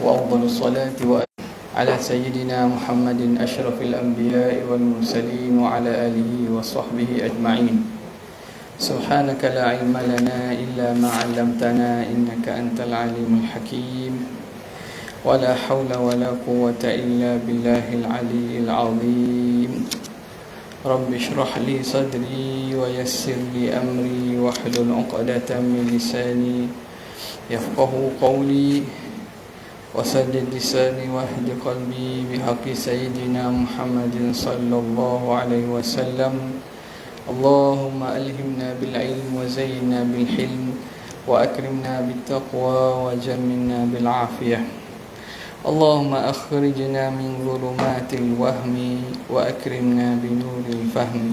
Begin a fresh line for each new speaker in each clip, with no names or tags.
وأفضل الصلاة على سيدنا محمد أشرف الأنبياء والمرسلين وعلى آله وصحبه أجمعين. سبحانك لا علم لنا إلا ما علمتنا إنك أنت العليم الحكيم ولا حول ولا قوة إلا بالله العلي العظيم. رب اشرح لي صدري ويسر لي أمري واحلل عقدة من لساني يفقه قولي وسدد لساني واهد قلبي بحق سيدنا محمد صلى الله عليه وسلم. اللهم ألهمنا بالعلم وزينا بالحلم وأكرمنا بالتقوى وجملنا بالعافية. اللهم أخرجنا من ظلمات الوهم وأكرمنا بنور الفهم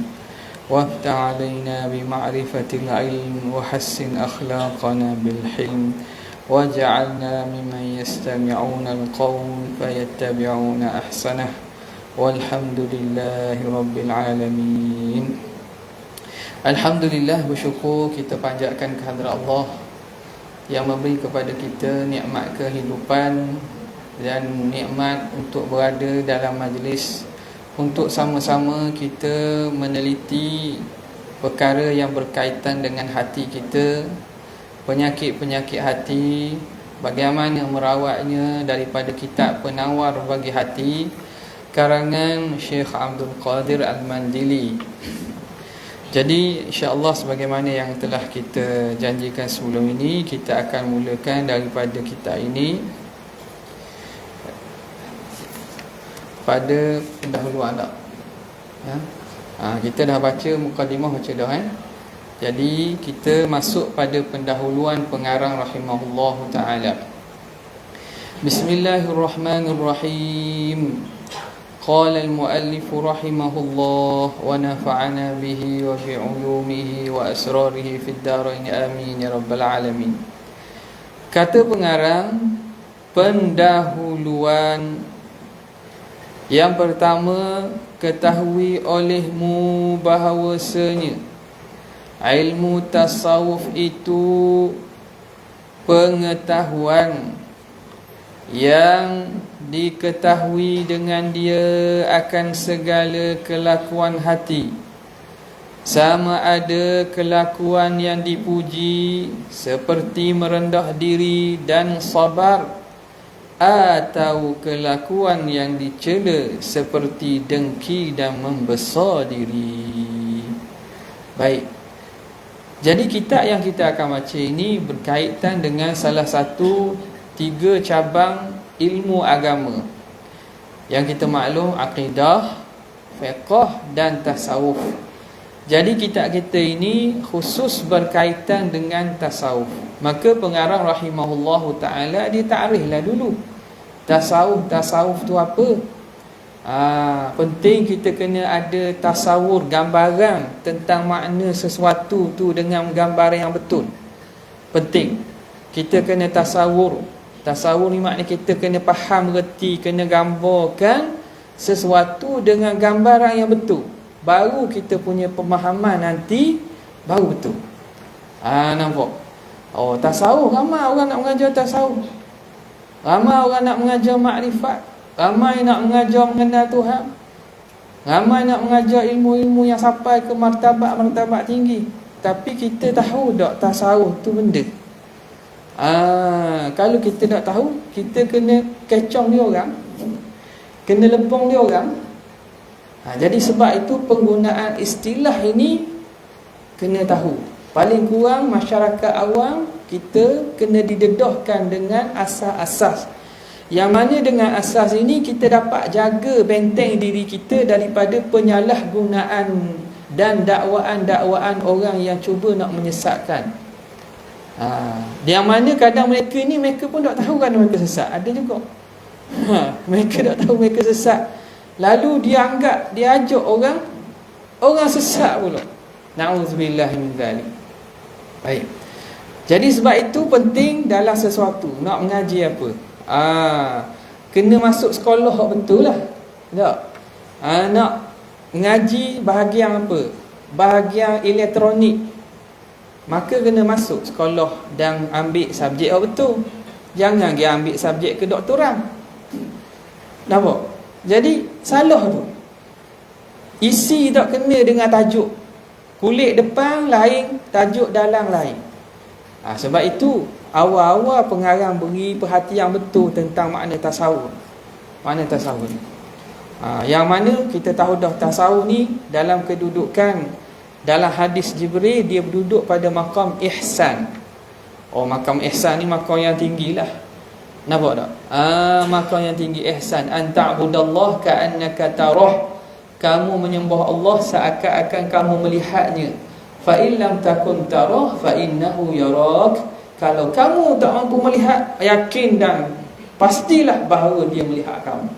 وافتح علينا بمعرفة العلم وحسن أخلاقنا بالحلم واجعلنا ممن يستمعون القول فيتبعون أحسنه والحمد لله رب العالمين. Alhamdulillah, bersyukur kita panjatkan kehadrat Allah yang memberi kepada kita nikmat kehidupan dan nikmat untuk berada dalam majlis untuk sama-sama kita meneliti perkara yang berkaitan dengan hati kita, penyakit-penyakit hati, bagaimana merawatnya daripada kitab Penawar Bagi Hati karangan Syekh Abdul Qadir Al-Mandili. Jadi insya-Allah sebagaimana yang telah kita janjikan sebelum ini, kita akan mulakan daripada kitab ini pada pendahuluan dah. Ya. Kita dah baca mukadimah macam dah kan. Jadi kita masuk pada pendahuluan pengarang rahimahullah taala. Bismillahirrahmanirrahim. Qala al-muallif rahimahullah wa nafa'ana bihi wa bi'ulumihi wa asrarihi fid darain amin ya rabbal alamin. Kata pengarang, pendahuluan. Yang pertama, ketahui olehmu bahawasanya ilmu tasawuf itu pengetahuan yang diketahui dengan dia akan segala kelakuan hati, sama ada kelakuan yang dipuji seperti merendah diri dan sabar, atau kelakuan yang dicela seperti dengki dan membesar diri. Baik, jadi kitab yang kita akan baca ini berkaitan dengan salah satu 3 cabang ilmu agama yang kita maklum, akidah, fiqh dan tasawuf. Jadi kitab kita ini khusus berkaitan dengan tasawuf. Maka pengarang rahimahullahu ta'ala dia ta'riflah dulu tasawuf tu apa. Penting kita kena ada tasawur, gambaran tentang makna sesuatu tu dengan gambaran yang betul. Penting kita kena tasawur. Tasawur ni makna kita kena faham, reti, kena gambarkan sesuatu dengan gambaran yang betul. Baru kita punya pemahaman nanti baru betul. Nampak? Tasawuf, ramai orang nak mengajar tasawuf. Ramai orang nak mengajar makrifat. Ramai nak mengajar mengenal Tuhan. Ramai nak mengajar ilmu-ilmu yang sampai ke martabat-martabat tinggi. Tapi kita tahu tak tasawuf tu benda? Kalau kita tak tahu, kita kena kecong dia orang, kena lepong dia orang. Jadi sebab itu penggunaan istilah ini kena tahu. Paling kurang masyarakat awam kita kena didedahkan dengan asas-asas. Yang mana dengan asas ini kita dapat jaga benteng diri kita daripada penyalahgunaan dan dakwaan-dakwaan orang yang cuba nak menyesatkan. Yang mana kadang mereka pun tak tahu kan mereka sesat. Ada juga. Mereka tak tahu mereka sesat. Lalu dia anggap, dia ajak orang sesat pula. Na'udzubillah min dzalik. Baik. Jadi sebab itu penting dalam sesuatu nak mengaji apa. Kena masuk sekolah betul lah. Tak? Nak mengaji bahagian apa? Bahagian elektronik. Maka kena masuk sekolah dan ambil subjek yang betul. Jangan dia ambil subjek kedoktoran. Nampak? Jadi salah tu. Isi tak kena dengan tajuk. Kulit depan lain, tajuk dalam lain. Sebab itu awal-awal pengarang beri perhatian betul tentang makna tasawuf. Makna tasawuf ni. Yang mana kita tahu dah tasawuf ni dalam kedudukan, dalam hadis Jibril dia berduduk pada makam ihsan. Makam ihsan ni makam yang tinggi lah. Nampak tak? Makam yang tinggi ihsan. Anta'budallah ka'annaka tarah. Kamu menyembah Allah seakan-akan kamu melihatnya. Fa in lam takun tarah fa innahu yarak. Kalau kamu tak mampu melihat, yakin dan pastilah bahawa dia melihat kamu.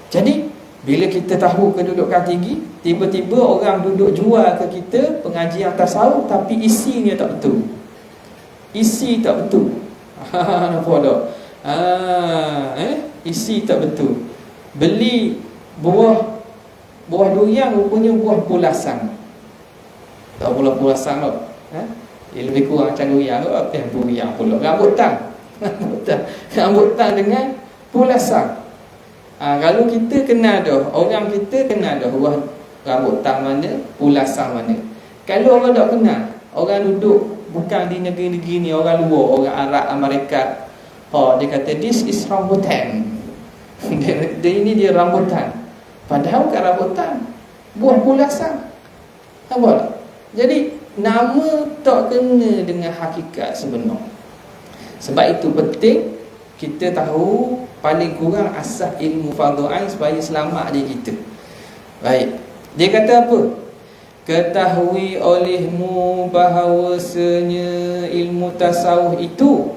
Jadi bila kita tahu kedudukan tinggi, tiba-tiba orang duduk jual ke kita pengajian tasawuf tapi isinya tak betul. Isi tak betul. Nampak tak? Isi tak betul. Beli buah durian rupanya buah pulasang. Tak pula pulasang tak? Dia lebih kurang macam durian tu. Apa yang durian pula? Rambutan. Rambutan dengan pulasang. Kalau kita kenal dah, orang kita kenal dah buah rambutan mana, pulasang mana. Kalau orang tak kenal, orang duduk bukan di negeri-negeri ni, orang luar, orang Arab, Amerika, dia kata this is rambutan. Dia rambutan. Padahal bukan rambutan, buah pulasang. Nampak tak? Jadi nama tak kena dengan hakikat sebenar. Sebab itu penting kita tahu paling kurang asas ilmu fardhu ain supaya selamat diri kita. Baik. Dia kata apa? Ketahui olehmu bahawasanya ilmu tasawuf itu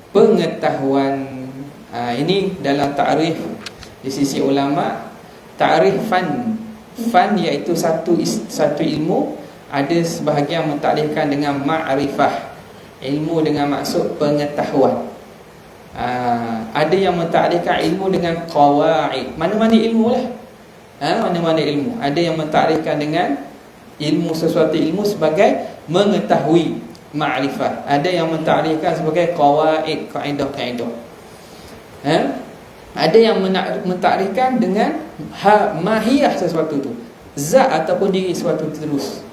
pengetahuan. Ini dalam ta'rif di sisi ulama. Ta'rif fan iaitu satu ilmu. Ada sebahagian mentaklifkan dengan ma'rifah, ilmu dengan maksud pengetahuan. Ada yang mentaklifkan ilmu dengan qawaid, mana-mana ilmu lah. Mana-mana ilmu. Ada yang mentaklifkan dengan ilmu, sesuatu ilmu sebagai mengetahui, ma'rifah. Ada yang mentaklifkan sebagai qawaid, kaedah-kaedah. Ada yang mentaklifkan dengan mahiyah sesuatu tu, zat ataupun diri sesuatu terus.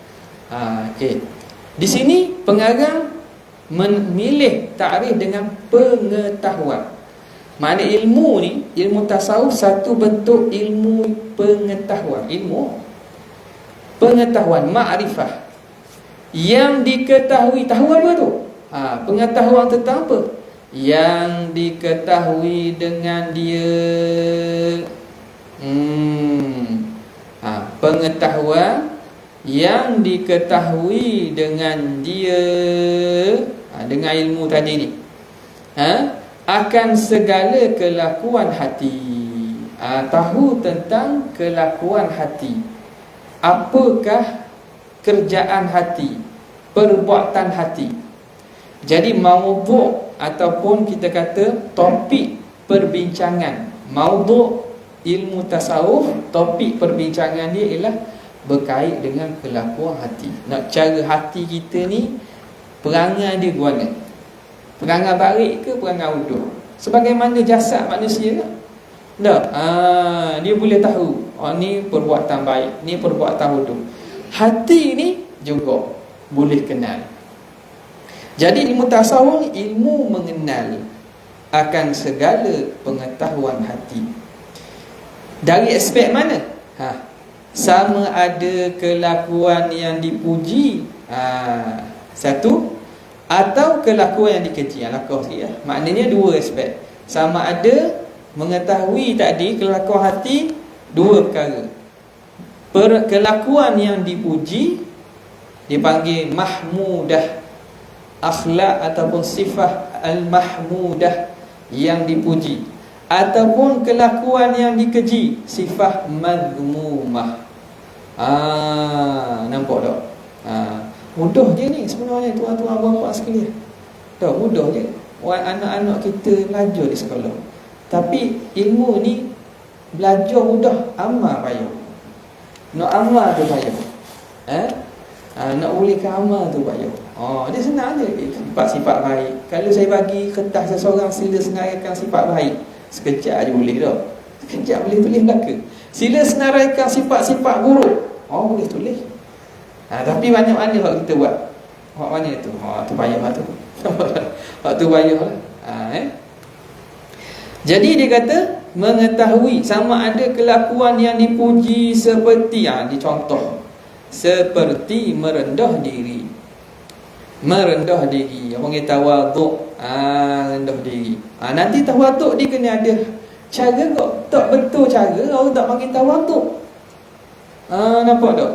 Okay. Di sini pengarang memilih takrif dengan pengetahuan. Makna ilmu ni, ilmu tasawuf satu bentuk ilmu pengetahuan, ilmu pengetahuan, ma'rifah. Yang diketahui, tahu apa tu? Pengetahuan tentang apa? Yang diketahui dengan dia. Pengetahuan yang diketahui dengan dia, dengan ilmu tadi ni, akan segala kelakuan hati. Tahu tentang kelakuan hati. Apakah kerjaan hati, perbuatan hati. Jadi maudhu' ataupun kita kata topik perbincangan, maudhu' ilmu tasawuf, topik perbincangan dia ialah berkait dengan kelakuan hati. Nak cara hati kita ni, perangai dia guana, perangai baik ke perangai bodoh, sebagaimana jasad manusia tak? Dia boleh tahu ni perbuatan baik, ni perbuatan bodoh. Hati ni juga boleh kenal. Jadi ilmu tasawuf, ilmu mengenal akan segala pengetahuan hati. Dari aspek mana? Sama ada kelakuan yang dipuji, satu, atau kelakuan yang dikeji. Lakuh sikit, maknanya dua aspek. Sama ada mengetahui tadi kelakuan hati, dua perkara. Kelakuan yang dipuji dipanggil mahmudah, akhlak ataupun sifat al-mahmudah yang dipuji, ataupun kelakuan yang dikeji, sifat mazmumah. Nampak tak? Mudah je ni sebenarnya tuan-tuan bapa sekalian. Tak mudah je. Anak-anak kita belajar di sekolah. Tapi ilmu ni belajar mudah, amal payah. Nak amal tu payah. Nak bolehkan amal tu payah. Dia senang je. Sifat-sifat baik. Kalau saya bagi kertas seseorang, sila senaraikan sifat baik, sekejap je boleh dah. Sekejap boleh tulis belaka. Sila senaraikan sifat-sifat buruk, boleh tulis. Tapi banyak mana hak kita buat? Hak mana tu? Tu payah lah tu. Hak tu payah lah. Jadi dia kata mengetahui sama ada kelakuan yang dipuji seperti dicontoh seperti merendah diri. Merendah diri, apa panggil tawaduk, rendah diri. Nanti tawaduk dia kena ada cara kok. Tak betul cara, orang tak panggil tawaduk. Nampak tak?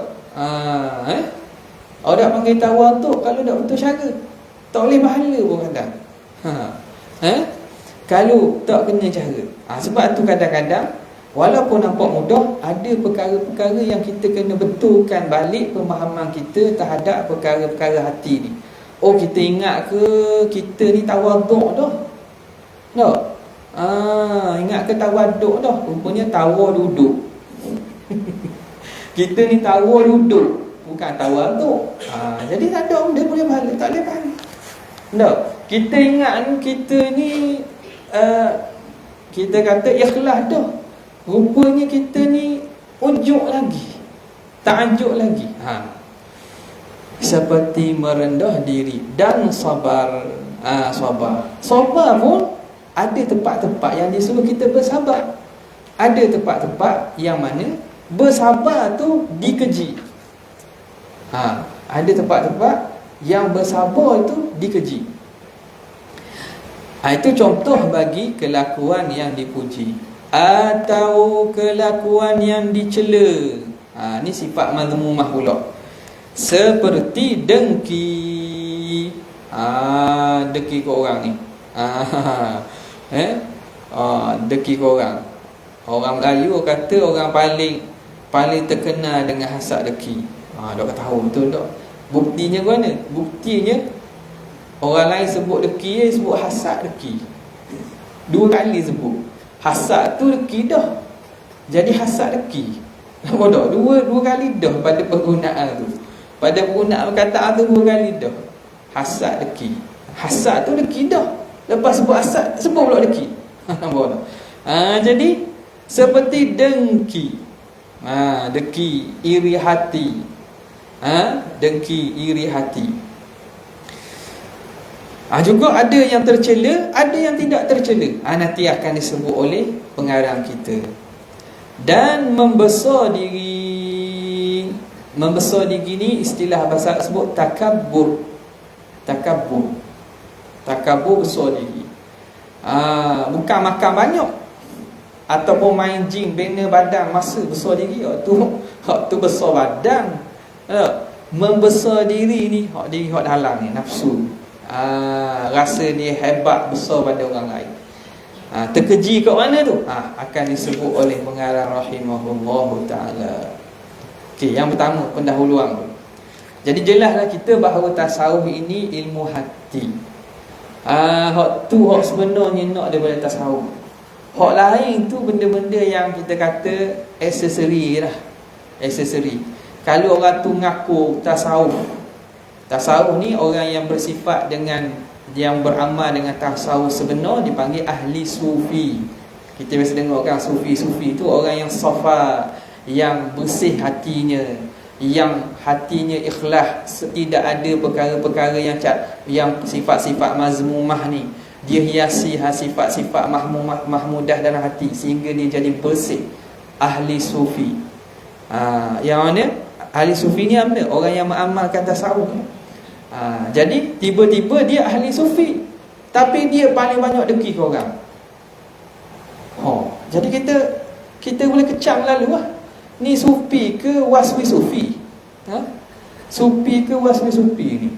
Orang tak panggil tawaduk kalau tak betul cara. Tak boleh pahala pun kadang. Kalau tak kena cara. Sebab tu kadang-kadang walaupun nampak mudah, ada perkara-perkara yang kita kena betulkan balik pemahaman kita terhadap perkara-perkara hati ni. Kita ingat ke kita ni tawaduk dah? Tak? Ingat ke tawaduk dah? Rupanya tawa duduk. Kita ni tawa duduk, bukan tawaduk. Jadi tak ada benda boleh pahala, tak boleh pahala. Tak? Kita ingat kita ni kita kata ikhlas dah. Rupanya kita ni ujuk lagi, ta'ajuk lagi. Seperti merendah diri dan sabar. Sabar pun ada tempat-tempat yang disuruh kita bersabar. Ada tempat-tempat yang mana bersabar tu dikeji. Ada tempat-tempat yang bersabar itu dikeji. Itu contoh bagi kelakuan yang dipuji atau kelakuan yang dicela. Ni sifat mazmumah pula. Seperti dengki. Dengki ke orang ni. Dengki ke orang. Orang Melayu kata orang paling terkenal dengan hasad dengki. Dok tahu betul tak? Buktinya ke mana? Buktinya orang lain sebut dengki, dia sebut hasad dengki. 2 kali sebut. Hasad tu dengki dah. Jadi hasad dengki. Nampak tak? Dua kali dah pada penggunaan tu. Pada penggunaan perkataan tu 2 kali dah. Hasad dengki. Hasad tu dengki dah. Lepas sebut hasad, sebut pula dengki. Nampak tak? Jadi seperti dengki. Dengki, iri hati. Dengki, iri hati. Juga ada yang tercela, ada yang tidak tercela. Nanti akan disebut oleh pengarang kita. Dan membesar diri. Membesar diri ni istilah bahasa sebut takabbur. Takabbur besar diri. Bukan makan banyak ataupun main gym bina badan masa besar diri. Hak tu besar badan. Membesar diri ni hak diri hak dalam ni nafsu. Rasa dia hebat besar pada orang lain. Terkeji kat mana tu? Akan disebut oleh pengarang rahimahullahu ta'ala. Yang pertama pendahuluan tu. Jadi jelaslah kita bahawa tasawuf ini ilmu hati. Hak tu hak sebenarnya nak daripada tasawuf. Hak lain tu benda-benda yang kita kata aksesori lah. Aksesori. Kalau orang tu ngaku tasawuf, tasawuf ni orang yang bersifat dengan, yang beramal dengan tasawuf sebenar dipanggil ahli sufi. Kita biasa dengar kan sufi-sufi tu orang yang safa, yang bersih hatinya, yang hatinya ikhlas, tidak ada perkara-perkara yang sifat-sifat mazmumah ni dia hiasi sifat-sifat mahmudah dalam hati sehingga dia jadi bersih. Ahli sufi. Yang mana ahli sufi ni apa? Orang yang mengamalkan tasawuf. Jadi tiba-tiba dia ahli sufi, tapi dia paling banyak dengki ke orang. Jadi kita boleh kecam lalu lah. Ni sufi ke waswi sufi? Sufi ke waswi sufi ni?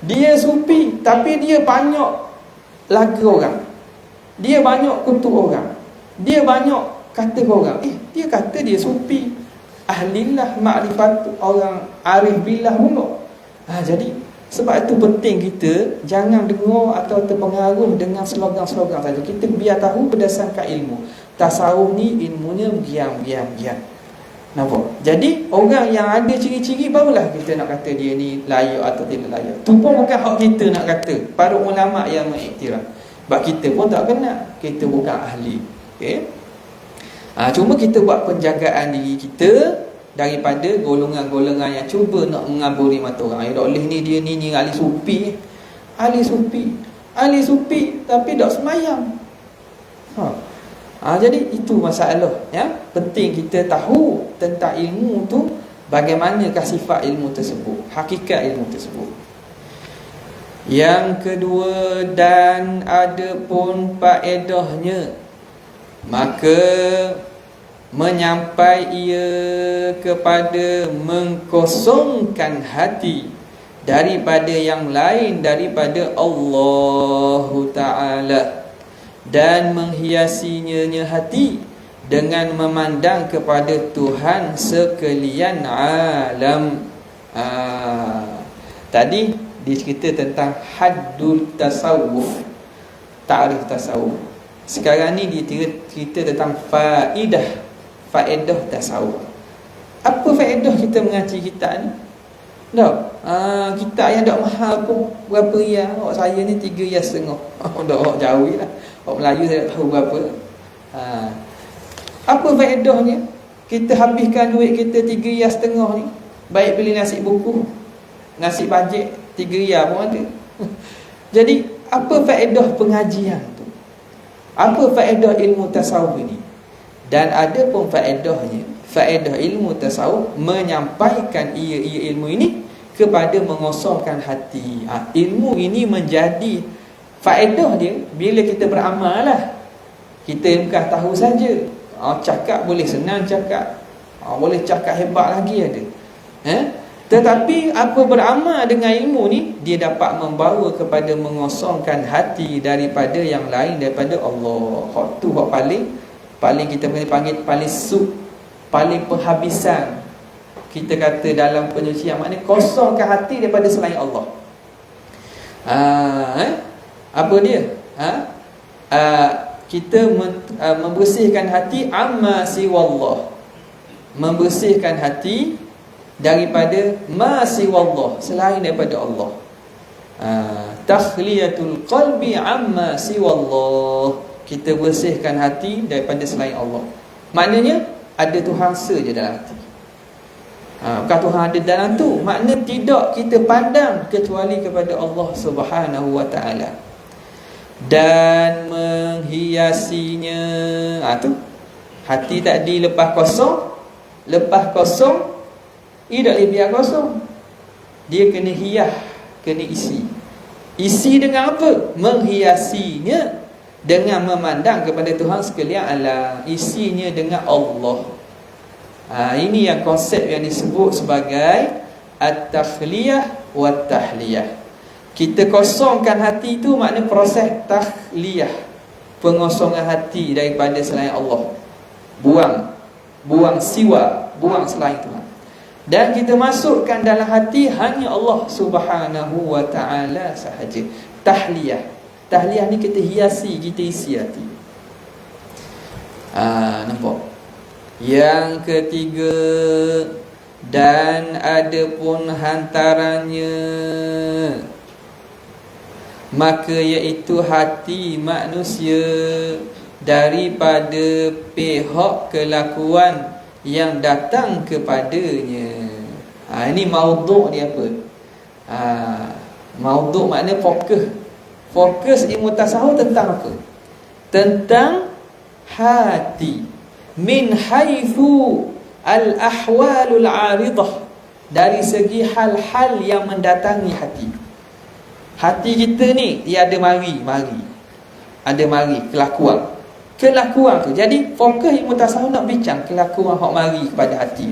Dia sufi, tapi dia banyak laga orang. Dia banyak kutuk orang. Dia banyak kata orang. Dia kata dia sufi. Ahlillah ma'rifat, orang arif billah pula. Jadi sebab itu penting kita jangan dengar atau terpengaruh dengan slogan-slogan saja. Kita biar tahu berdasarkan ilmu. Tasawuf ni ilmunya gian. Nampak? Jadi orang yang ada ciri-ciri barulah kita nak kata dia ni layak atau tidak layak. Tu pun bukan hak kita nak kata. Para ulama yang mengiktiraf. Sebab kita pun tak kenal. Kita bukan ahli. Okey. Cuma kita buat penjagaan diri kita daripada golongan-golongan yang cuba nak mengaburi mata orang. Ya tak boleh ni, dia ni ahli sufi. Ahli sufi tapi tak semayang. Jadi itu masalah ya. Penting kita tahu tentang ilmu tu, bagaimanakah sifat ilmu tersebut, hakikat ilmu tersebut. Yang kedua, dan ada pun faedahnya, maka menyampai ia kepada mengkosongkan hati daripada yang lain daripada Allah Ta'ala, dan menghiasinya hati dengan memandang kepada Tuhan sekalian alam. Tadi dia cerita tentang haddul tasawuf, ta'rif tasawuf. Sekarang ni dia cerita tentang faedah tasawuf. Apa faedah kita mengaji kitab ni? Kitab yang tak mahal pun berapa riyal. Saya ni 3 riyal setengah. Dah jauh lah. Orang Melayu saya tak tahu berapa. Apa faedahnya kita habiskan duit kita 3 riyal setengah ni? Baik beli nasi buku, nasi bajet 3 riyal pun ada. Jadi apa faedah pengajian tu? Apa faedah ilmu tasawuf ini? Dan ada pun faedahnya, faedah ilmu tasawuf menyampaikan ia ilmu ini kepada mengosongkan hati. Ilmu ini menjadi faedah dia bila kita beramal lah. Kita bukan tahu saja. Cakap boleh senang cakap, boleh cakap hebat lagi ada. Tetapi apa beramal dengan ilmu ni, dia dapat membawa kepada mengosongkan hati daripada yang lain daripada Allah. Hak tu hak paling kita panggil paling paling penghabisan. Kita kata dalam penyucian, maknanya kosongkan hati daripada selain Allah. Apa dia? Kita membersihkan hati amma siwallah, membersihkan hati daripada ma siwallah, selain daripada Allah. Takhliyatul qalbi amma siwallah, kita bersihkan hati daripada selain Allah. Maknanya ada Tuhan saja dalam hati. Bukan Tuhan ada dalam tu, makna tidak kita pandang kecuali kepada Allah Subhanahu wa ta'ala. Dan menghiasinya, tu hati tadi lepas kosong, dia tak boleh biar kosong. Dia kena hias, kena isi dengan apa? Menghiasinya dengan memandang kepada Tuhan sekalian alam, isinya dengan Allah. Ini yang konsep yang disebut sebagai at-takhliyah wa tahliyah. Kita kosongkan hati itu makna proses takhliyah, pengosongan hati daripada selain Allah. Buang siwa, buang selain Tuhan. Dan kita masukkan dalam hati hanya Allah Subhanahu wa ta'ala sahaja. Tahliyah. Tahliyah ni kita hiasi, kita isi hati. Nampak? Yang ketiga, dan ada pun hantarannya, maka iaitu hati manusia daripada pihak kelakuan yang datang kepadanya. Ini maudhu' dia apa? Maudhu' makna fokus ilmu tasawuf tentang apa? Tentang hati. Min haitsu al-ahwalul 'aridah, dari segi hal-hal yang mendatangi hati. Hati kita ni dia ada mari, ada mari kelakuan tu. Jadi fokus ilmu tasawuf nak bincang kelakuan hak mari kepada hati.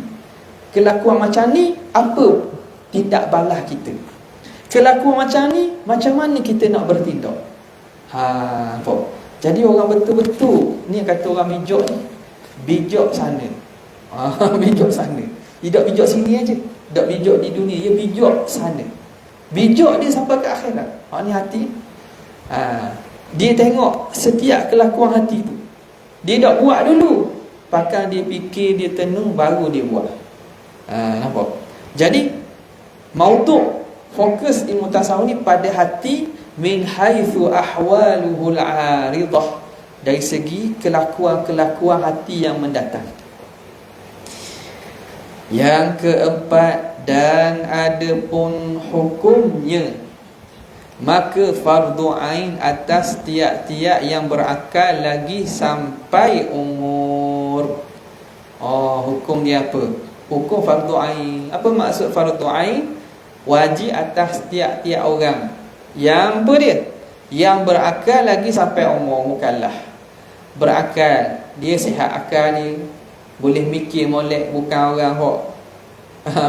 Kelakuan macam ni apa tindak balas kita? Kelakuan macam ni macam mana kita nak bertindak? Nampak? Jadi orang betul-betul ni kata orang bijak ni, bijak sana. Bijak sana. Tidak bijak sini aja. Tak bijak di dunia, dia bijak sana. Bijak dia sampai ke akhirat. Ni hati. Dia tengok setiap kelakuan hati tu. Dia tak buat dulu. pakai dia fikir, dia tenung, baru dia buat. Nampak? Jadi maudhu' fokus ilmu tasawuf ni pada hati, min haitsu ahwaluhul 'aridah, dari segi kelakuan-kelakuan hati yang mendatang. Yang keempat, dan ada pun hukumnya, maka fardu ain atas tiap-tiap yang berakal lagi sampai umur. Hukum dia apa? Hukum fardu ain. Apa maksud fardu ain? Wajib atas tiap-tiap orang. Yang apa dia? Yang berakal lagi sampai umur mukallaf. Berakal, dia sihat akal dia, boleh mikir molek, bukan orang hok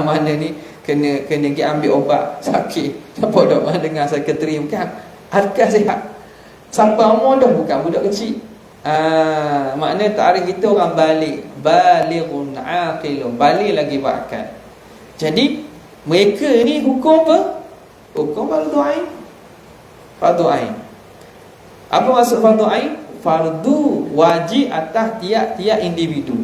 mana ni kena pergi ambil ubat sakit. Nampak tak mana dengar sekretari, bukan, akal sihat sampai umur dah, bukan budak kecil. Makna tarikh kita orang balighun aqilun, balik lagi berakal. Jadi mereka ni hukum apa? Hukum fardu ain. Fardu ain. Apa maksud fardu ain? Fardu wajib atas tiap-tiap individu.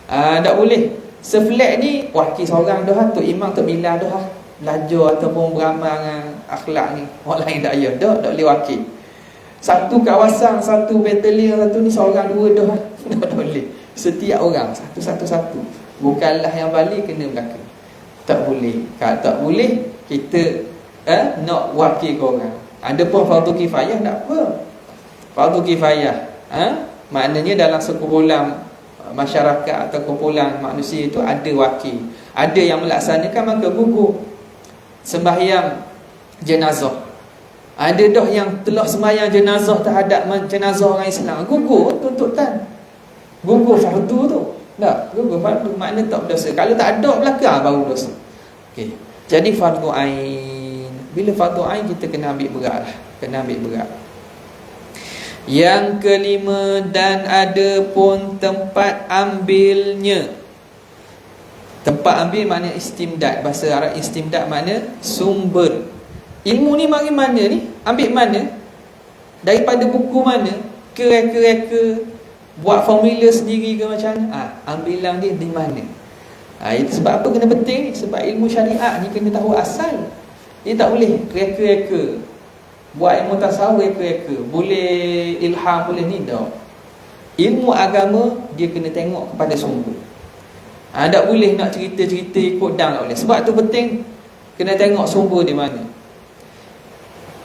Tak boleh seflek ni wakil seorang dah, tok imam, tok bilal dah belajar ataupun beramal dengan akhlak ni, orang lain tak ya, tak boleh wakil. Satu kawasan, satu batalion, satu ni seorang dua dah tak boleh. Setiap orang satu-satu. Bukanlah yang balik kena belakang. Tak boleh. Kalau tak boleh, kita nak wakil ke orang. Ada pun fardu kifayah, tak apa. Fardu kifayah, maknanya dalam sekumpulan masyarakat atau kumpulan manusia itu ada wakil, ada yang melaksanakan, maka gugur sembahyang jenazah. Ada dah yang telah sembahyang jenazah terhadap jenazah orang Islam, gugur tuntutan, gugur fardu tu. Tak, gugur fardu, makna tak berdosa. Kalau tak ada belakang baru dosa. Okey. Jadi fardu ain, bila fardu ain kita kena ambil berat lah, kena ambil berat. Yang kelima, dan ada pun tempat ambilnya. Tempat ambil makna istimdad. Bahasa Arab istimdad makna sumber. Ilmu ni mari mana ni? Ambil mana? Daripada buku mana? Reka-reka, buat formula sendiri ke macam mana? Ambilan dia di mana? Itu sebab apa kena penting ni? Sebab ilmu syariat ni kena tahu asal. Dia tak boleh reka-reka. Buat ilmu tasawuf reka-reka, boleh ilham, boleh ni, tak. Ilmu agama dia kena tengok kepada sumber. Tak boleh nak cerita-cerita ikut dang, tak boleh. Sebab tu penting kena tengok sumber di mana.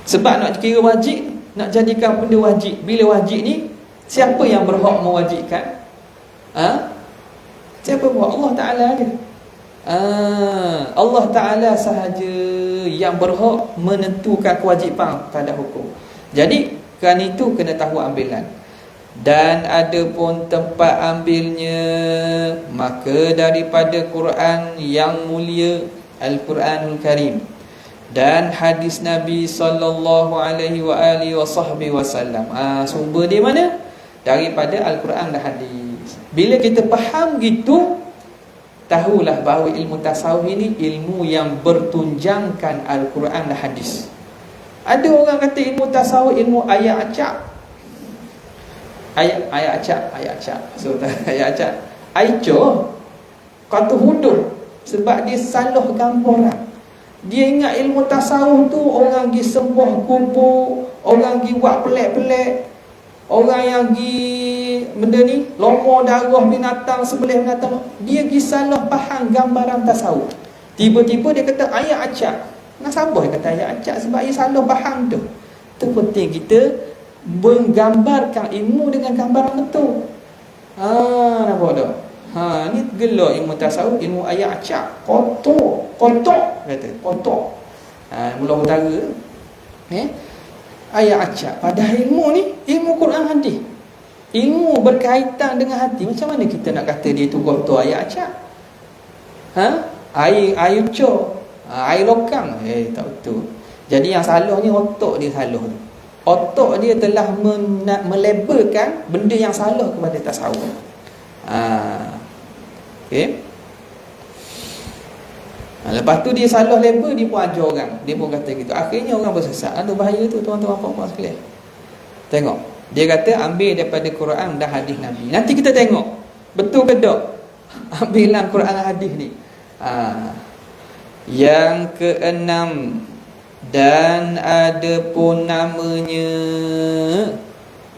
Sebab nak kira wajib, nak jadikan benda wajib, bila wajib ni siapa yang berhak mewajibkan? Siapa berhak? Allah Ta'ala dia. Allah Ta'ala sahaja yang berhak menentukan kewajipan pada hukum. Jadi kerana itu kena tahu ambilan. Dan ada pun tempat ambilnya, maka daripada Quran yang mulia, Al-Quranul Karim, dan hadis Nabi sallallahu alaihi wa alihi wasallam. Sumber di mana? Daripada Al-Quran dan hadis. Bila kita faham gitu, tahulah bahawa ilmu tasawuf ini ilmu yang bertunjangkan Al-Quran dan hadis. Ada orang kata ilmu tasawuf ilmu ayat acak. Ayat acak. So ayat acak. Aico kata huduh sebab dia salah gambaran. Dia ingat ilmu tasawuf tu orang pergi sembah kubur, orang pergi buat pelik-pelik, orang yang pergi benda ni lomor darah binatang, sembelih binatang. Dia pergi salah faham gambaran tasawuf. Tiba-tiba dia kata ayat acak. Nak sabar dia kata ayat acak sebab dia salah faham tu. Itu penting kita menggambarkan ilmu dengan gambaran betul. Nampak tak? Ni gelak ilmu tasawuf, ilmu ayat acak. Kotor kata, kotor. Mula utara ayat acak. Padahal ilmu ni ilmu Quran hadis. Ilmu berkaitan dengan hati. Macam mana kita nak kata dia tu kotor ayat acak? Air ucur, air lokang. Tak betul. Jadi yang salahnya otak dia salah tu. Otak dia telah melabelkan benda yang salah kepada tasawuf. Okay. Lepas tu dia salah label, dia pun ajar orang, dia pun kata gitu. Akhirnya orang bersesat. Itu bahaya tu tuan-tuan puan-puan sekalian. Tengok, dia kata ambil daripada Quran dan hadis Nabi. Nanti kita tengok Betul ke tak? Ambilan Quran hadis ni. Yang keenam, dan ada pun namanya,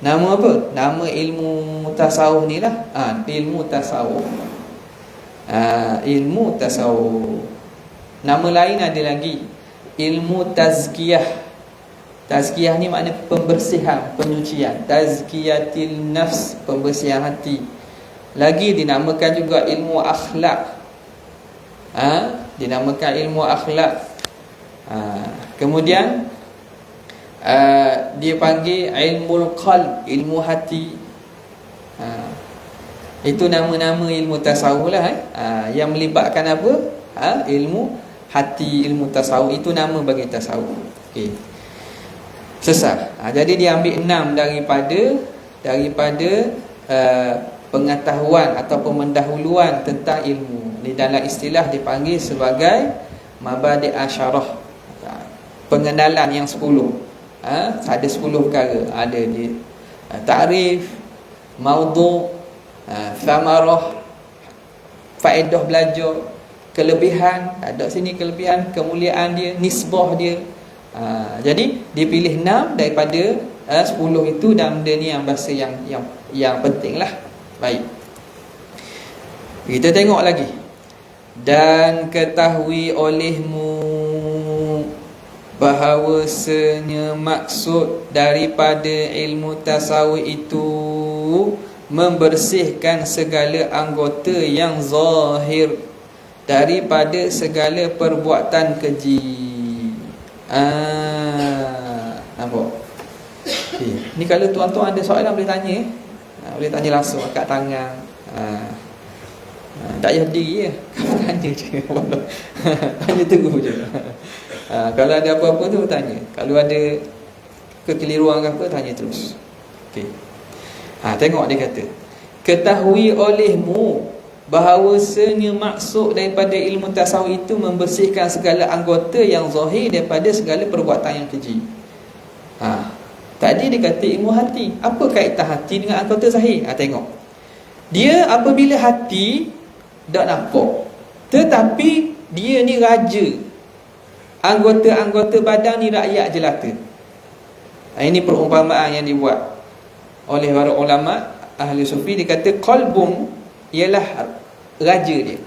nama apa? Nama ilmu tasawuf ni lah. Ilmu tasawuf. Ilmu tasawuf. Nama lain ada lagi, ilmu tazkiyah. Tazkiyah ni makna pembersihan, penyucian. Tazkiyatil nafs, pembersihan hati. Lagi dinamakan juga ilmu akhlak. Dinamakan ilmu akhlak. Kemudian dia panggil ilmu qalb, ilmu hati. Itu nama-nama ilmu tasawuf lah. Yang melibatkan apa? Ilmu hati, ilmu tasawuf. Itu nama bagi tasawuf. Okey. Sesat. Jadi dia ambil 6 daripada pengetahuan ataupun pendahuluan tentang ilmu. Di dalam istilah dipanggil sebagai mabadi' asyarah. Pengenalan yang 10. Ada 10 perkara. Ada di ta'rif, maudhu', thamarah, faedah belajar, kelebihan, ada sini kelebihan, kemuliaan dia, nisbah dia. Jadi dipilih 6 daripada 10 itu, dan benda ni yang bahasa yang penting lah. Baik, kita tengok lagi. Dan ketahui olehmu bahawasanya maksud daripada ilmu tasawuf itu membersihkan segala anggota yang zahir daripada segala perbuatan keji. Nampak? Ni kalau tuan-tuan ada soalan boleh tanya. Boleh tanya langsung kat tangan. Tak payah diri je. Tanya je. Tanya terus je. Kalau ada apa-apa tu tanya. Kalau ada kekeliruan ke apa, tanya terus. Okey. Tengok dia kata, ketahui olehmu bahawasanya maksud daripada ilmu tasawuf itu membersihkan segala anggota yang zahir daripada segala perbuatan yang keji. Tadi dia kata ilmu hati. Apa kaitan hati dengan anggota zahir? Tengok. Dia apabila hati tak nampak, tetapi dia ni raja, anggota-anggota badan ni rakyat jelata. Ini perumpamaan yang dibuat oleh para ulama ahli sufi. Dia kata qalbun ialah raja dia.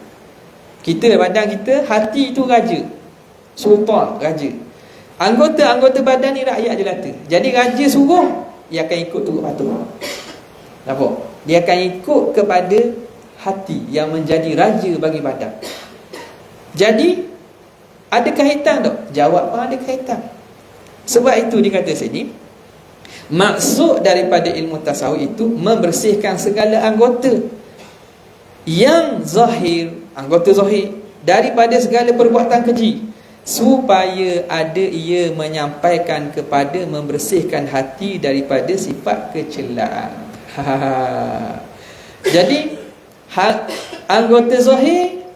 Kita, badan kita, hati itu raja, sultan, raja. Anggota-anggota badan ni rakyat jelata. Jadi raja suruh, dia akan ikut turut patuh. Nampak? Dia akan ikut kepada hati yang menjadi raja bagi badan. Jadi ada kaitan tak? Jawab pun ada kaitan. Sebab itu dikata sini, maksud daripada ilmu tasawuf itu membersihkan segala anggota yang zahir, anggota zahir, daripada segala perbuatan keji, supaya ada ia menyampaikan kepada membersihkan hati daripada sifat kecelaan. Jadi anggota zahir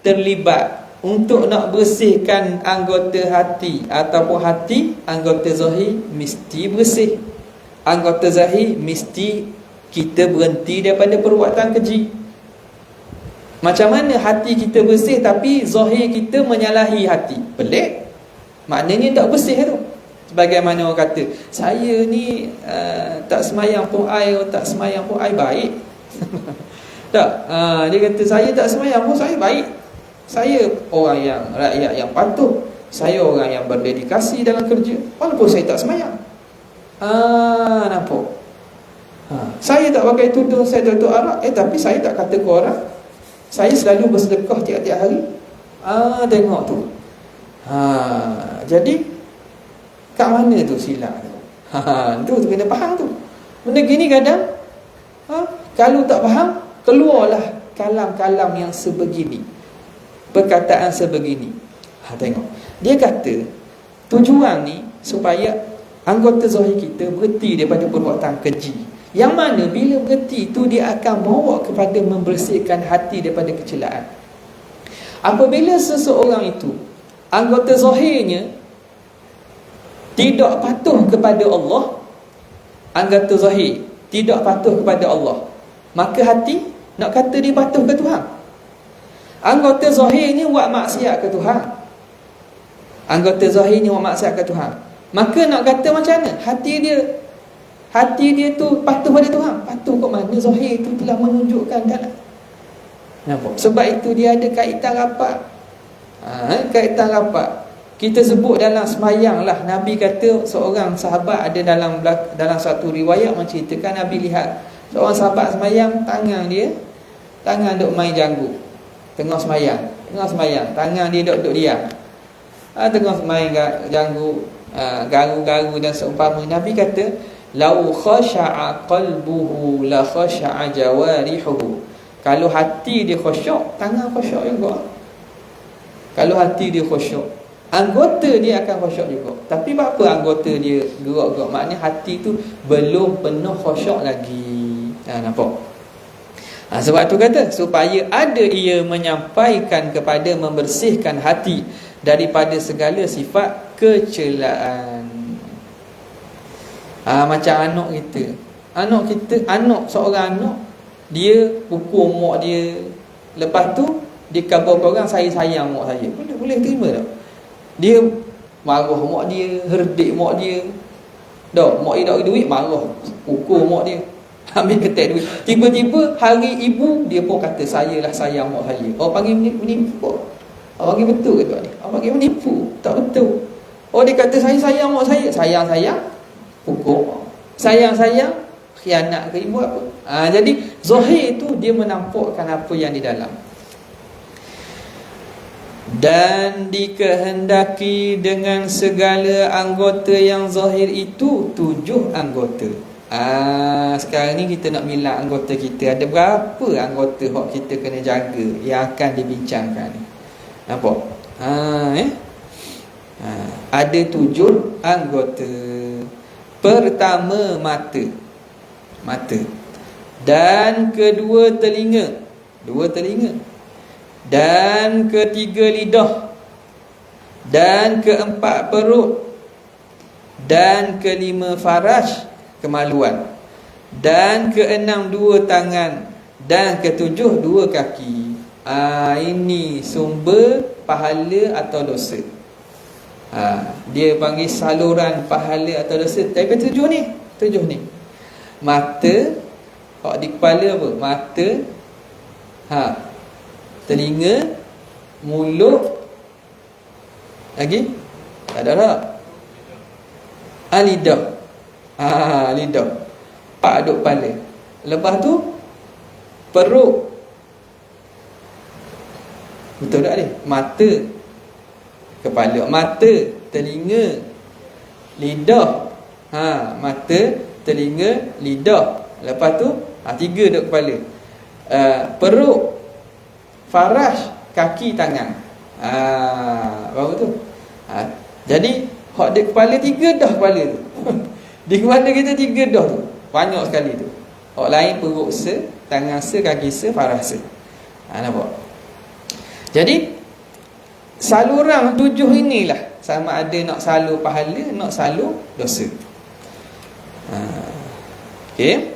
terlibat untuk nak bersihkan anggota hati, ataupun hati, anggota zahir mesti bersih. Anggota zahir mesti kita berhenti daripada perbuatan keji. Macam mana hati kita bersih tapi zahir kita menyalahi hati? Pelik. Maknanya tak bersih tu. Sebagaimana orang kata, saya ni tak semayang pun air, tak semayang pun air baik. Tak. Dia kata saya tak semayang pun saya baik. Saya orang yang rakyat yang patuh. Saya orang yang berdedikasi dalam kerja, walaupun saya tak semayang. Nampak? Saya tak pakai tudung, saya tak tutup arak, tapi saya tak kata ke orang, saya selalu bersedekah tiap-tiap hari. Tengok tu. Jadi kat mana tu silap tu? Tu kena faham tu. Benda gini kadang kalau tak faham, keluarlah kalam-kalam yang sebegini, perkataan sebegini. Tengok. Dia kata tujuan ni supaya anggota zahir kita berhenti daripada perbuatan keji. Yang mana bila berhenti itu, dia akan bawa kepada membersihkan hati daripada kecelaan. Apabila seseorang itu, anggota zahirnya tidak patuh kepada Allah, anggota zahir tidak patuh kepada Allah, maka hati Nak kata dia patuh ke Tuhan. Anggota zahir ni buat maksiat ke Tuhan. Anggota zahir ni buat maksiat ke Tuhan. Maka nak kata macam mana? Hati dia tu patuh pada Tuhan. Patuh kat mana? Zahir tu telah menunjukkan kan. Nampak? Sebab itu dia ada kaitan rapat. Kaitan rapat. Kita sebut dalam semayang lah, Nabi kata seorang sahabat ada dalam satu riwayat menceritakan Nabi lihat seorang sahabat semayang, tangan duk main janggut tengah semayang, tangan dia duk diam, tengah main janggut, garu-garu dan seumpama. Nabi kata lau khasha'a qalbuhu la khasha'a jawarihuhu. Kalau hati dia khusyuk, tangan khusyuk juga. Kalau hati dia khusyuk, anggota dia akan khusyuk juga. Tapi apa anggota dia gerak-gerak? Maknanya hati tu belum penuh khusyuk lagi. Nampak? Sebab tu kata supaya ada ia menyampaikan kepada membersihkan hati daripada segala sifat kecelaan. Macam anak seorang anak, dia pukul mak dia, lepas tu dia khabar orang saya sayang mak saya. Boleh terima tak? Dia marah mak dia, herdik mak dia. Mak dia tak ada duit, marah, pukul mak dia, ambil ketek duit. Tiba-tiba hari ibu, dia pun kata saya lah sayang mak saya. Orang panggil menipu. Orang panggil betul ke tuan ni? Orang panggil menipu. Tak betul. Dia kata saya sayang mak saya. Sayang-sayang, pukul mak. Sayang-sayang, khianat ke ibu apa. Jadi zahir tu dia menampakkan apa yang di dalam. Dan dikehendaki dengan segala anggota yang zahir itu 7 anggota. Sekarang ni kita nak bilang anggota kita. Ada berapa anggota yang kita kena jaga yang akan dibincangkan ni? Nampak? Ada 7 anggota. Pertama, mata. Dan kedua, telinga. 2 telinga. Dan ketiga, lidah. Dan keempat, perut. Dan kelima, faraj, kemaluan. Dan keenam, 2 tangan. Dan ketujuh, 2 kaki. Ini sumber pahala atau dosa. Dia panggil saluran pahala atau dosa. Tapi 7 ni. Mata. Di kepala apa? Mata. Telinga, mulut, lagi tak ada tak? Lidah. Lidah. 4 duk kepala. Lepas tu perut. Betul tak ni? Mata, kepala, mata, telinga, lidah. Mata, telinga, lidah. Lepas tu 3 duk kepala. Perut, faraj, kaki, tangan. Baru tu. Jadi hak di kepala 3 dah kepala tu. Di kepala kita 3 dah tu. Banyak sekali tu. Hak lain perut se, tangan se, kaki se, faraj se. Nampak? Jadi saluran 7 inilah sama ada nak salur pahala, nak salur dosa. Okey.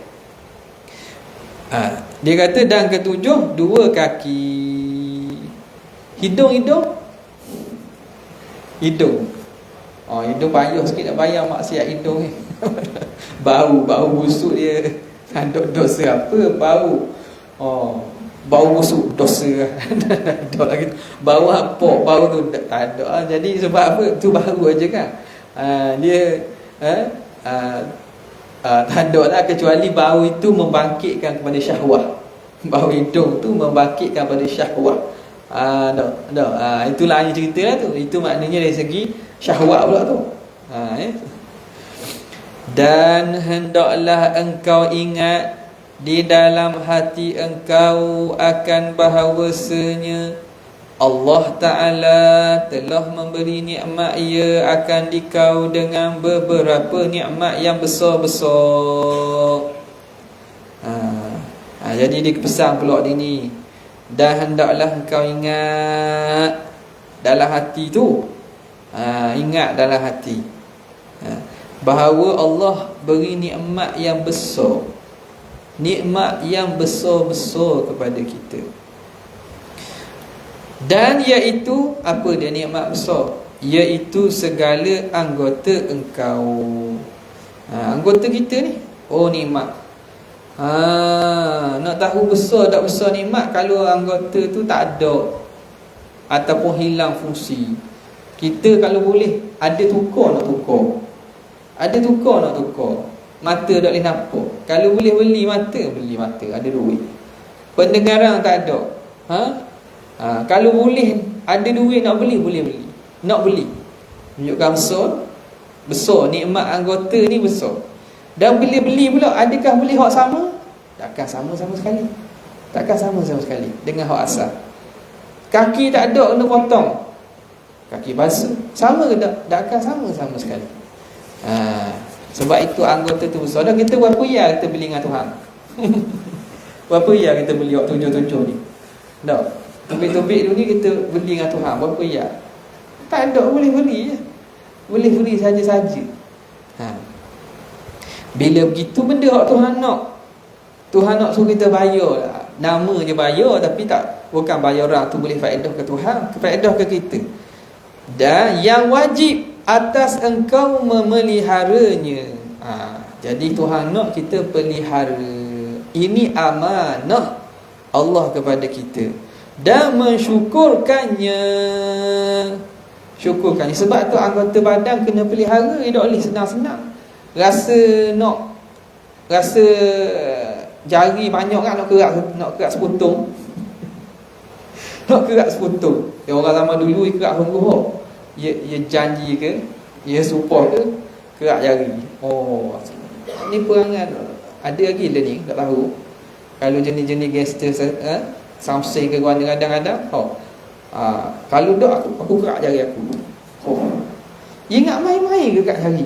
Dia kata dan ketujuh 2 kaki. Hidung. Hidung payah sikit nak bayar maksiat hidung ni. Bau busuk dia. Tanduk dosa apa? Bau busuk dosa. Lagi bau apa? Bau tu tak ada. Jadi sebab apa? Tu baru aja kan. Dia tanduklah, kecuali bau itu membangkitkan kepada syahwat. Bau hidung tu membangkitkan kepada syahwat. Itulah yang cerita lah tu. Itu maknanya dari segi syahwat pula tu. Dan hendaklah engkau ingat di dalam hati engkau akan bahawasanya Allah Ta'ala telah memberi nikmat ia akan dikau dengan beberapa nikmat yang besar-besar. Jadi dia pesan pula di ni. Dan hendaklah engkau ingat dalam hati tu. Ingat dalam hati. Bahawa Allah beri nikmat yang besar. nikmat yang besar-besar kepada kita. Dan iaitu apa dia nikmat besar? Iaitu segala anggota engkau. Anggota kita ni, oh nikmat. Nak tahu besar tak besar nikmat kalau anggota tu tak ada ataupun hilang fungsi. Kita kalau boleh ada tukar nak tukar. Ada tukar nak tukar. Mata tak boleh nampak. Kalau boleh beli mata, ada duit. Pendengaran tak ada. Kalau boleh ada duit nak beli, boleh beli. Nak beli. Tunjukkan besar nikmat anggota ni besar. Dan bila beli pula, adakah boleh hak sama? Takkan sama sekali. Takkan sama sekali dengan hak asal. Kaki tak ada kena potong, kaki basuh, sama ke tak? Takkan sama sekali. Sebab itu anggota tu besar. Dan kita berapa ya kita beli dengan Tuhan? Berapa ya kita beli hak 7-7 ni? Tak. Tubik-tubik tu ni kita beli dengan Tuhan. Berapa ya? Tak ada, boleh beli je. Boleh beli saja-saja. Bila begitu benda hak Tuhan nak suruh kita bayar lah. Nama je bayar, tapi tak, bukan bayar orang tu boleh faedah ke Tuhan, faedah ke kita. Dan yang wajib atas engkau memeliharanya. Jadi Tuhan nak kita pelihara. Ini amanah Allah kepada kita. Dan mensyukurkannya. Syukurkannya. Sebab tu anggota badan kena pelihara. Dia tak boleh senang-senang. Rasa jari banyak kan nak kerak seputung. Nak kerak seputung. Orang zaman dulu kerak sungguh. Ia janji ke, ia supah ke, kerak jari. Oh, ni perangan. Ada lagi lah ni, tak tahu. Kalau jenis-jenis gangster samsai ke kadang-kadang. Kalau tak aku kerak jari aku. Ingat main-main ke kerak jari.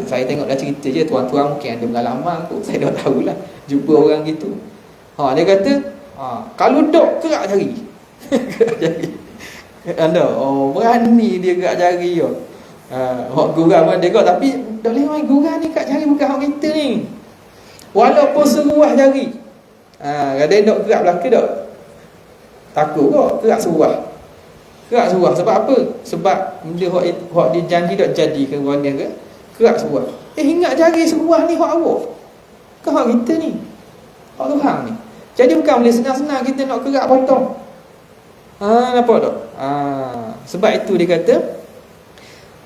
Saya tengok dah cerita je. Tuan-tuan mungkin ada pengalaman tu. Saya dah tahulah jumpa orang gitu. Dia kata kalau dok kerak jari. Kerak jari. Anda berani dia kerak jari. Hak gurau dia kata, tapi tak boleh main gurau ni kerak jari bukan hak kita ni. Walaupun seruah jari. Kadang dok kerak belakang dok. Takut kok kerak seruah. Kerak seruah sebab apa? Sebab benda hak dia janji tak jadi ke orang dia ke? Kerak seruah. Ingat jari seruah ni hak awak. Ke hak kita ni. Hak Tuhan ni. Jadi bukan boleh senang-senang kita nak kerak potong. Nampak tak? Sebab itu dia kata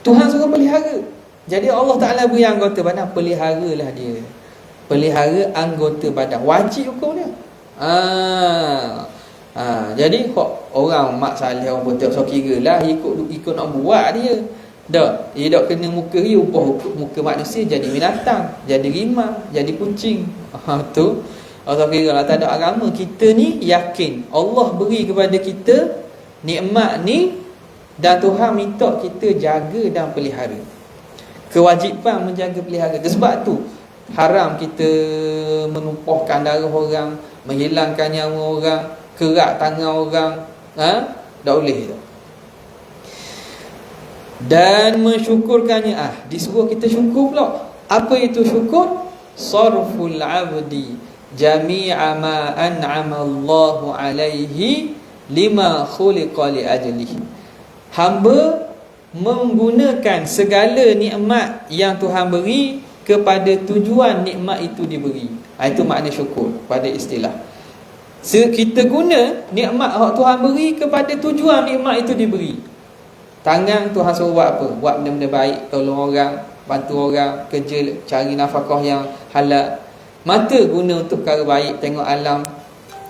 Tuhan suruh pelihara. Jadi Allah Ta'ala beri anggota badan, peliharalah dia. Pelihara anggota badan. Wajib hukum dia. Jadi orang mak salih orang pun tak so kira lah ikut nak buat dia. Dah, dia tak kena muka dia ubah muka manusia jadi binatang, jadi rimau, jadi kucing. Tu Allah kira lah tak ada agama. Kita ni yakin Allah beri kepada kita nikmat ni dan Tuhan minta kita jaga dan pelihara. Kewajipan menjaga pelihara. Sebab tu haram kita menumpahkan darah orang, menghilangkan nyawa orang, kerak tangan orang. Tak boleh tu. Dan mensyukurkannya. Disuruh kita syukur pula. Apa itu syukur? Sarful abdi jami'a ma an'ama Allahu alaihi lima khuliqa li ajlihi. Hamba menggunakan segala nikmat yang Tuhan beri kepada tujuan nikmat itu diberi. Itu makna syukur pada istilah. Kita guna nikmat yang Tuhan beri kepada tujuan nikmat itu diberi. Tangan Tuhan suruh buat apa? Buat benda-benda baik, tolong orang, bantu orang, kerja, cari nafkah yang halal. Mata guna untuk perkara baik, tengok alam,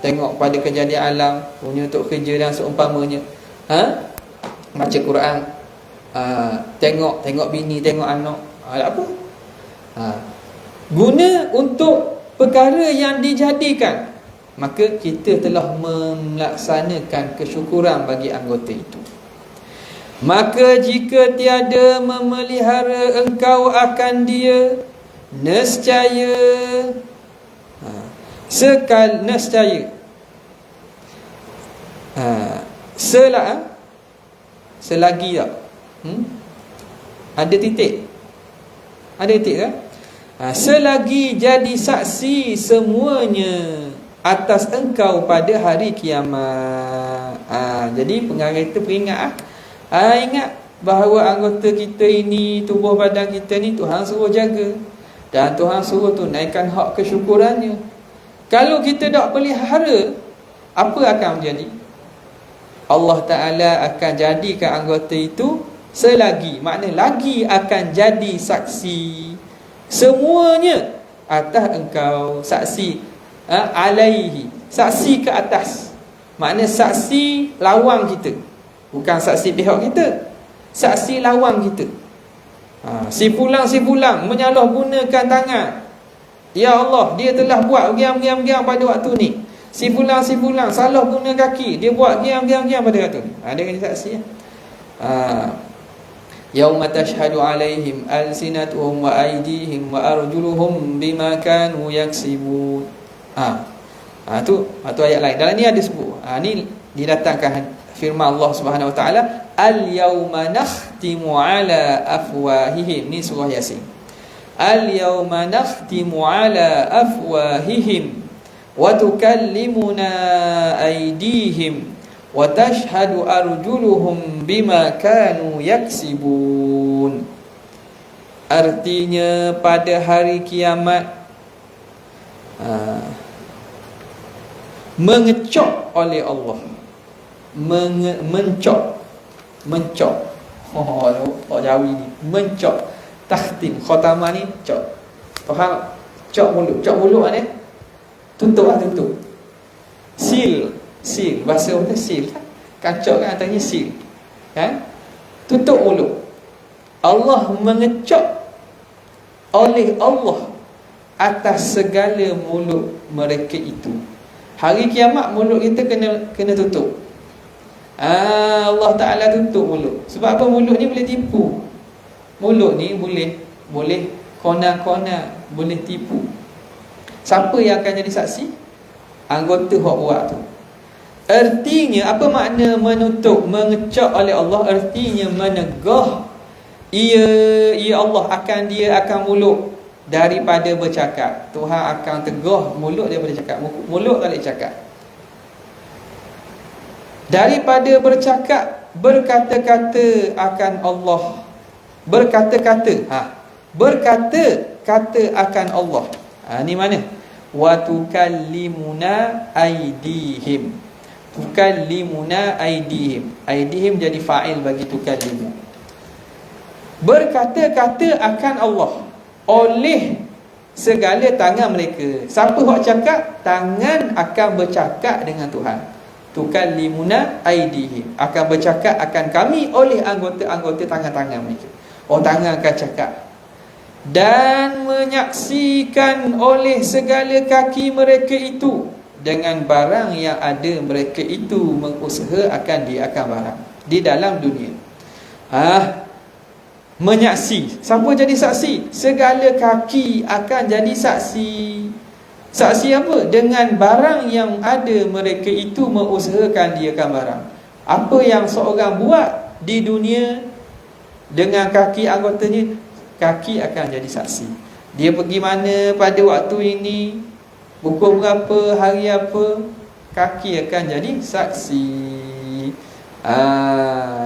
tengok pada kejadian alam, guna untuk kerja dan seumpamanya. Baca Quran, tengok bini, tengok anak. Apa? Guna untuk perkara yang dijadikan. Maka kita telah melaksanakan kesyukuran bagi anggota itu. Maka jika tiada memelihara engkau akan dia, nescaya nescaya selagi tak? Ada titik? Ada titik kan? Selagi jadi saksi semuanya atas engkau pada hari kiamat. Jadi pengarang kita peringat ingat bahawa anggota kita ini, tubuh badan kita ni Tuhan suruh jaga, dan Tuhan suruh tunaikan hak kesyukurannya. Kalau kita tak pelihara, apa akan menjadi? Allah Ta'ala akan jadikan anggota itu selagi, makna lagi akan jadi saksi semuanya atas engkau. Saksi alaihi, saksi ke atas, makna saksi lawan kita, bukan saksi pihak kita, saksi lawan kita. Si fulang menyalahgunakan tangan. Ya Allah, dia telah buat giam pada waktu ni. Si fulang salah guna kaki, dia buat giam pada waktu ni. Dia kena saksi. Yauma tashhadu alaihim alsinatuhum wa aydihim wa arjuluhum bima kanu yaksibun. Tu ayat lain. Dalam ni ada sebut. Ni didatangkan firman Allah Subhanahu wa taala, al-yauma nakhtimu ala afwahihim. Ni surah Yasin. Al-yauma nakhtimu ala afwahihim wa tukallimuna aydihim wa tashhadu arjuluhum bima kanu yaksibun. Artinya pada hari kiamat mengecok oleh Allah. Mencok. Jawi ni mencok. Takhtim, khatamah ni cok. Faham? Cok mulut ni tutup. Seal, bahasa kita seal kan? Kacok kan katanya seal. Kan? Tutup mulut. Allah mengecok oleh Allah atas segala mulut mereka itu. Hari kiamat mulut kita kena tutup. Allah Ta'ala tutup mulut. Sebab apa? Mulut ni boleh tipu. Mulut ni boleh kona-kona, boleh tipu. Siapa yang akan jadi saksi? Anggota hak buat tu. Artinya apa makna menutup, mengecok oleh Allah? Artinya menegah ia Allah dia akan mulut daripada bercakap. Tuhan akan tegah mulut daripada cakap. Mulut tak boleh cakap. Daripada bercakap, berkata-kata akan Allah. Berkata-kata akan Allah. Ni mana? Wa tukallimuna aydihim. Tukallimuna aydihim. Aydihim jadi fa'il bagi tukallimu. Berkata-kata akan Allah oleh segala tangan mereka. Siapa hak cakap? Tangan akan bercakap dengan Tuhan. Tukallimuna aydihim, akan bercakap akan kami oleh anggota-anggota tangan-tangan mereka. Tangan akan cakap. Dan menyaksikan oleh segala kaki mereka itu dengan barang yang ada mereka itu mengusaha akan barang di dalam dunia. Menyaksi. Siapa jadi saksi? Segala kaki akan jadi saksi. Saksi apa? Dengan barang yang ada mereka itu mengusahakan barang. Apa yang seorang buat di dunia dengan kaki anggotanya, kaki akan jadi saksi. Dia pergi mana pada waktu ini, pukul berapa, hari apa, kaki akan jadi saksi.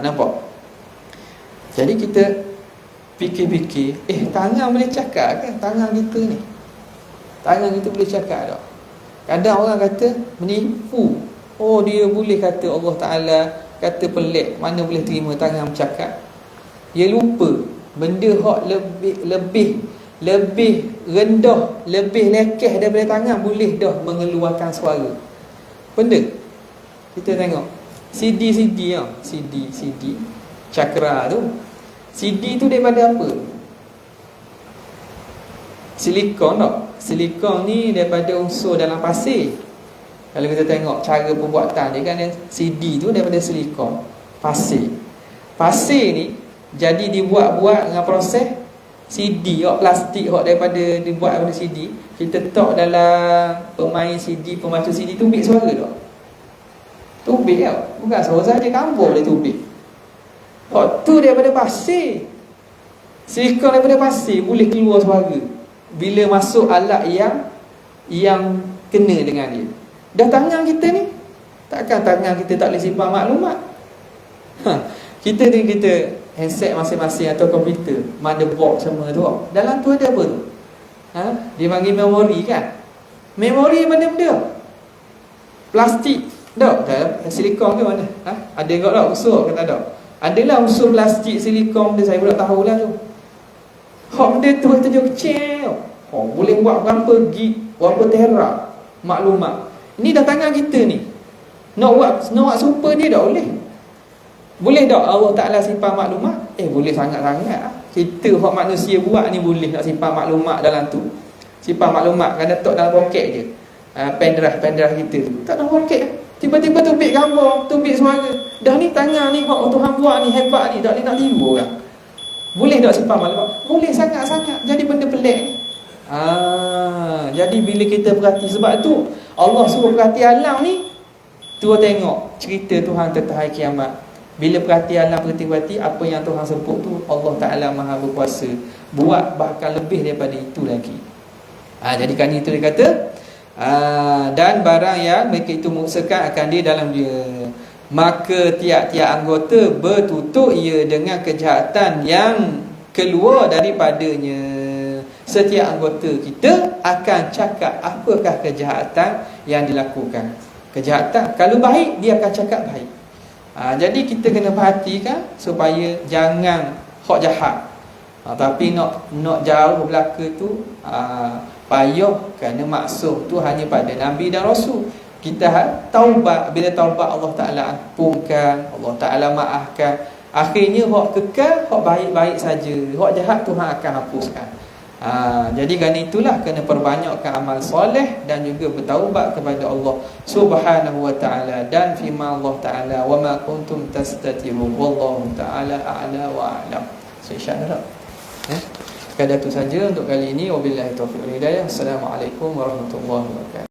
Nampak? Jadi kita fikir-fikir, tangan boleh cakap kan? Tangan kita ni, tangan kita boleh cakap tak? Kadang orang kata menipu. Dia boleh kata Allah Ta'ala kata pelik, mana boleh terima tangan bercakap. Dia lupa benda hak lebih rendah, lebih lekeh daripada tangan boleh dah mengeluarkan suara. Benda kita tengok CD cakra tu. CD tu daripada apa? Silikon tak? Silikon ni daripada unsur dalam pasir. Kalau kita tengok cara pembuatan dia kan, CD tu daripada silikon, pasir. Pasir ni jadi dibuat dengan proses CD, plastik daripada dibuat daripada CD. Kita letak dalam pemain CD, pemacu CD, tubik suara tak? Tubik tau. Bukan suara saja, kambur boleh tubik. Tu daripada pasir. Silikon daripada pasir boleh keluar suara. bila masuk alat yang kena dengan dia. Dah tangan kita ni, takkan tangan kita tak boleh simpan maklumat. Kita handset masing-masing atau komputer, motherboard semua tu, dalam tu ada apa tu? Dia panggil memori kan. Memori mana benda? Plastik. Tak? Silikon ke mana? Ada kot tak unsur ke tak ada? Adalah unsur plastik, silikon dia, saya pun tak tahulah tu. Hak benda tu tu kecil. Boleh buat berapa gig, berapa tera maklumat. Ini dah tangan kita ni. Nak buat super dia tak boleh. Boleh tak Allah Ta'ala simpan maklumat? Boleh sangat-sangat. Kita hak manusia buat ni boleh nak simpan maklumat dalam tu. Simpan maklumat kan letak dalam poket je. Pendrive kita tu tak dalam poket. Tiba-tiba tubik gambar, tubik suara. Dah ni tangan ni hak Tuhan buat ni hebat ni, tak boleh nak timbul kan. Boleh tak simpan maklumat? Boleh sangat-sangat. Jadi benda pelik ni. Jadi bila kita perhati, sebab tu Allah suruh perhati alam ni, tu tengok cerita Tuhan tentang hari kiamat. Bila perhati alam, perhati apa yang Tuhan sebut tu, Allah Ta'ala Maha berkuasa buat bahkan lebih daripada itu lagi. Jadi kan itu dia kata, dan barang yang mereka itu mengusahakan akan dia dalam dia, maka tiap-tiap anggota bertutur ia dengan kejahatan yang keluar daripadanya. Setiap anggota kita akan cakap apakah kejahatan yang dilakukan. Kejahatan, kalau baik, dia akan cakap baik. Jadi kita kena perhatikan supaya jangan hak jahat. Tapi nak jauh belaka tu payah, kerana maksud tu hanya pada Nabi dan Rasul. Kita taubat, bila taubat Allah Ta'ala ampunkan, Allah Ta'ala maafkan. Akhirnya hak kekal, hak baik-baik saja. Hak jahat Tuhan akan hapuskan. Jadi kerana itulah kena perbanyakkan amal soleh dan juga bertaubat kepada Allah Subhanahu wa ta'ala. Dan firman Allah Ta'ala, wa ma kuntum tastatirun wallahu ta'ala a'la wa a'lam. So insya-Allah sekadar itu saja untuk kali ini. Wabillahi taufiq wal hidayah. Assalamualaikum warahmatullahi wabarakatuh.